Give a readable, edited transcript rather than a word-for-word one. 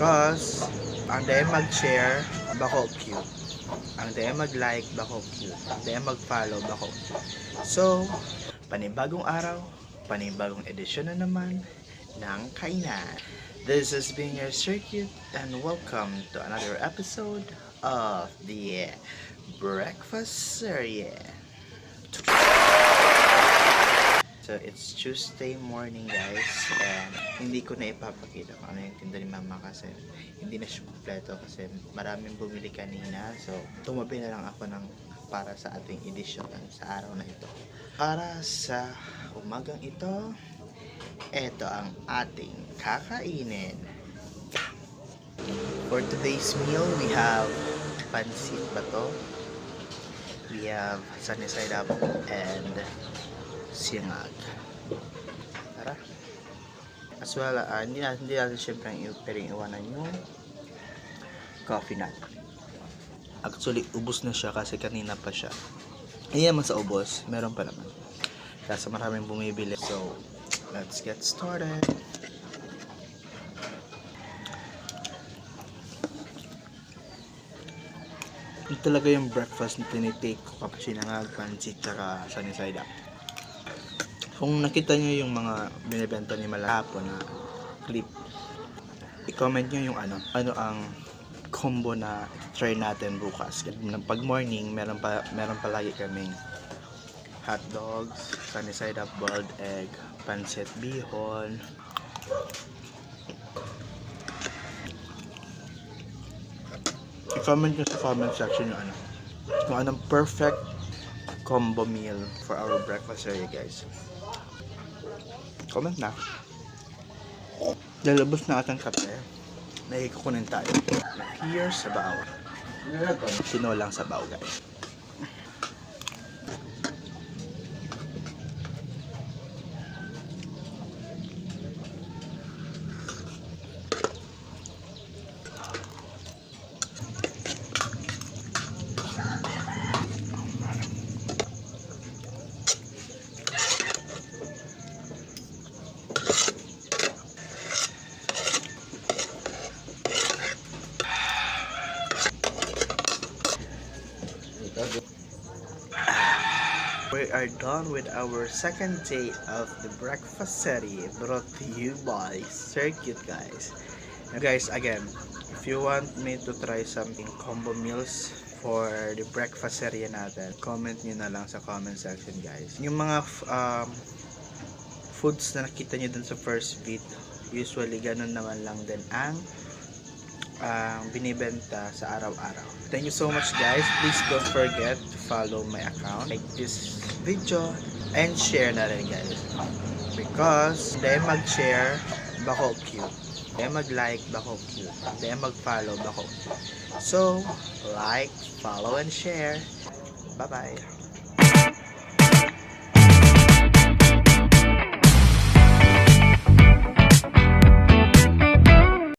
Because ang dahil mag-share, bako cute. Ang dahil mag-like, bako cute. Ang dahil mag-follow, bako cute. So, panibagong araw, panibagong edisyon na naman ng Kainan. This has been your Circuit and welcome to another episode of the Breakfast Series. So, it's Tuesday morning guys and hindi ko na ipapakita kung ano yung tinda ni mama kasi hindi na siya kompleto kasi maraming bumili kanina. So, tumabi na lang ako para sa ating edisyon sa araw na ito. Para sa umagang ito, ito ang ating kakainin. For today's meal, we have pansit bato, we have sunny side up, and singag. Tara. As well, hindi natin syempre pwedeng iwanan yung coffee natin. Actually, ubos na siya kasi kanina pa siya. Ayan man sa ubos, meron pa naman. Kasi maraming bumibili. So, let's get started. Ito talaga yung breakfast na tinitake ko kapag sinangag, pansit, tsaka sunny side up. Kung nakita nyo yung mga binibenta ni Malapon na clip, i-comment nyo yung ano ang combo na try natin bukas. Pag morning, meron palagi kaming hot dogs, sunny side up, boiled egg, pancit bihon. I-comment nyo sa comment section yung kung anong perfect combo meal for our breakfast area guys. Comment na. Lalabos na atang kape. Nakikukunin tayo. Here sa baw. Sinolang sa baw guys. We are done with our second day of the breakfast series brought to you by Circuit guys. And guys, again, if you want me to try something combo meals for the breakfast series natin, comment nyo na lang sa comment section guys. Yung mga foods na nakita nyo dun sa first video, usually ganun naman lang din ang binibenta sa araw-araw. Thank you so much guys. Please don't forget to follow my account, like this video, and share na rin guys. Because dahil mag-share, bako cute. Dahil mag-like, bako cute. Dahil mag-follow, bako cute. So, like, follow, and share. Bye-bye.